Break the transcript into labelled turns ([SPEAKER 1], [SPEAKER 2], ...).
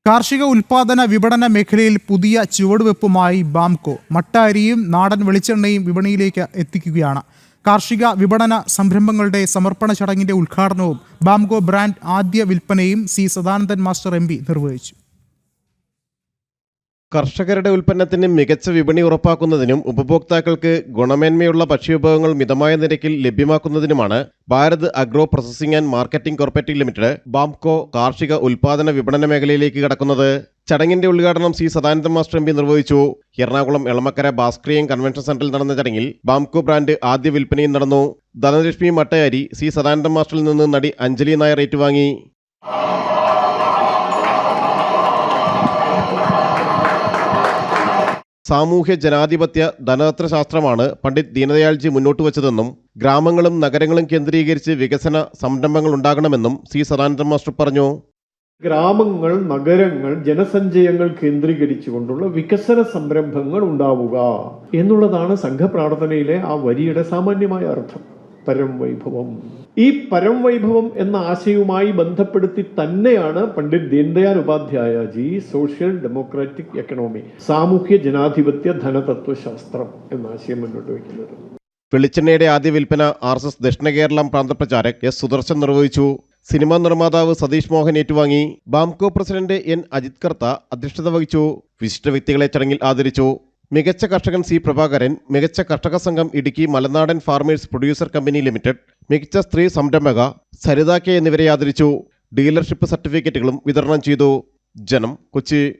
[SPEAKER 1] കാർഷിക ഉൽപാദന വിപണന മേഖലയിൽ പുതിയ ചുവടുവെപ്പുമായി ബാംകോ മട്ട-അരിയും നാടൻ വെളിച്ചെണ്ണയും വിപണിയിലേക്ക് എത്തിക്കുകയാണ്. കാർഷിക വിപണന സംരംഭങ്ങളുടെ സമർപ്പണ ചടങ്ങിന്റെ ഉദ്ഘാടനവും ബാംകോ ബ്രാൻഡ് ആദ്യ വിൽപ്പനയും സി സദാനന്ദൻ മാസ്റ്റർ MP നിർവഹിച്ചു.
[SPEAKER 2] കർഷകരുടെ ഉൽപ്പന്നത്തിന് മികച്ച വിപണി ഉറപ്പാക്കുന്നതിനും ഉപഭോക്താക്കൾക്ക് ഗുണമേന്മയുള്ള ഭക്ഷ്യവിഭവങ്ങൾ മിതമായ നിരക്കിൽ ലഭ്യമാക്കുന്നതിനുമാണ് Bharat agro processing and marketing cooperative limited Bamco കാർഷിക ഉൽപാദന വിപണന മേഖലയിലേക്ക് കടക്കുന്നത്. ചടങ്ങിന്റെ ഉദ്ഘാടനം സി സദാനന്ദൻ മാസ്റ്റർ MP നിർവഹിച്ചു. എറണാകുളം എളമക്കര ഭാസ്കറിയം കൺവെൻഷൻ സെന്ററിൽ നടന്ന ചടങ്ങിൽ ബാംകോ ബ്രാൻഡ് ആദ്യ വിൽപ്പനയും നടന്നു. ധനലക്ഷ്മി മട്ട-അരി സി സദാനന്ദൻ മാസ്റ്ററിൽ നിന്ന് നടി അഞ്ജലി നായർ ഏറ്റുവാങ്ങി. സാമൂഹ്യ ജനാധിപത്യ ധനതന്ത്രശാസ്ത്രമാണ് പണ്ഡിറ്റ് ദീനദയാൽജി മുന്നോട്ട് വച്ചതെന്നും ഗ്രാമങ്ങളും നഗരങ്ങളും കേന്ദ്രീകരിച്ച് വികസന സംരംഭങ്ങൾ ഉണ്ടാകണമെന്നും സി സദാനന്ദൻ മാസ്റ്റർ പറഞ്ഞു.
[SPEAKER 3] ഗ്രാമങ്ങൾ, നഗരങ്ങൾ, ജനസഞ്ചയങ്ങൾ കേന്ദ്രീകരിച്ചുകൊണ്ടുള്ള വികസന സംരംഭങ്ങൾ ഉണ്ടാവുക എന്നുള്ളതാണ് സംഘപ്രാർത്ഥനയിലെ ആ വരിയുടെ സാമാന്യമായ അർത്ഥം. പരം വൈഭവം. ഈ പരം വൈഭവം എന്ന ആശയവുമായി ബന്ധപ്പെടുത്തി തന്നെയാണ് പണ്ഡിറ്റ് ദീൻദയാൽ ഉപാധ്യായജി സോഷ്യൽ ഡെമോക്രാറ്റിക് എക്കണോമി, സാമൂഹ്യ ജനാധിപത്യ ധനതത്വശാസ്ത്രം എന്ന ആശയം മുന്നോട്ട് വയ്ക്കുന്നത്.
[SPEAKER 2] വെളിച്ചെണ്ണയുടെ ആദ്യ വിൽപ്പന RSS ദക്ഷിണ കേരളം പ്രാന്തപ്രചാരക് S സുദർശൻ നിർവഹിച്ചു. സിനിമാ നിർമ്മാതാവ് സതീഷ് മോഹൻ ഏറ്റുവാങ്ങി. ബാംകോ പ്രസിഡന്റ് N അജിത് കർത്ത അധ്യക്ഷത വഹിച്ചു. വിശിഷ്ട വ്യക്തികളെ ചടങ്ങിൽ ആദരിച്ചു. മികച്ച കർഷകൻ C പ്രഭാകരൻ, മികച്ച കർഷക സംഘം Idukki Malanadan farmers producer company limited, മികച്ച സ്ത്രീ സംരംഭക സരിത K എന്നിവരെ ആദരിച്ചു. ഡീലർഷിപ്പ് സർട്ടിഫിക്കറ്റുകളും വിതരണം ചെയ്തു. ജനം, കൊച്ചി.